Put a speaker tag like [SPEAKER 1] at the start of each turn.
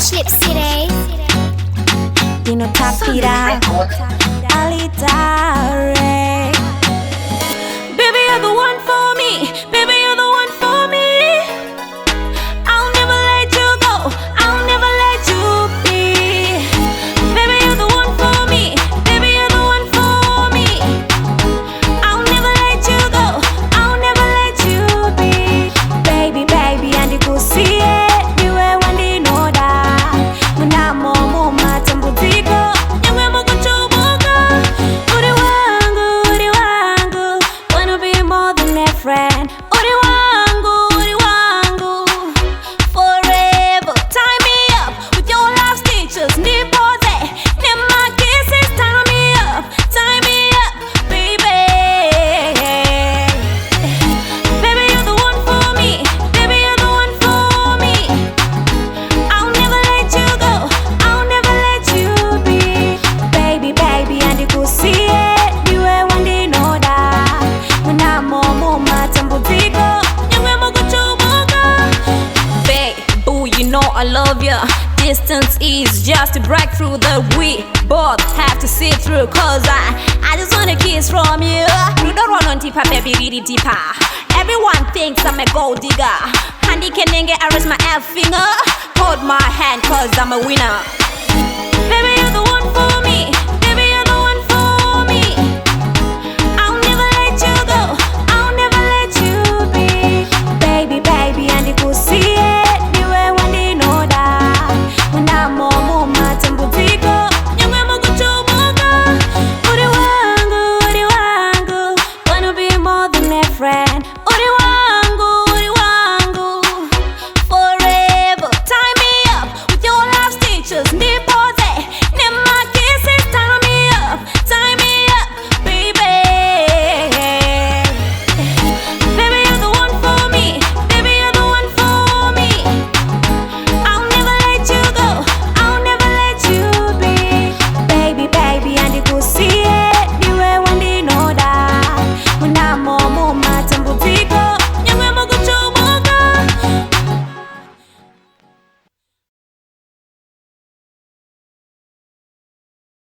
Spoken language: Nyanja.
[SPEAKER 1] Slip City.
[SPEAKER 2] Dino Tapira, Alitare. Baby, you're the one for me. Baby, you're the one for me. I'll never let you go. I'll never let you be. Baby, you're the one for me. Baby, you're the one for me. I'll never let you go. I'll never let you be. Baby, baby, and you could see it. You were one day know that. When I'm on my temple, friend. Uri wangu, forever. Tie me up with your love stitches. Nipoze, my kisses. Tie me up, baby. Baby, you're the one for me. Baby, you're the one for me. I'll never let you go. I'll never let you be. Baby, baby, and you could see it. You were one day know that. When I'm on I love ya. Distance is just a breakthrough that we both have to see through. Cause I just want a kiss from you. You don't run on deeper, baby, really deeper. Everyone thinks I'm a gold digger. Handy can get arrest my F finger. Hold my hand cause I'm a winner. Baby,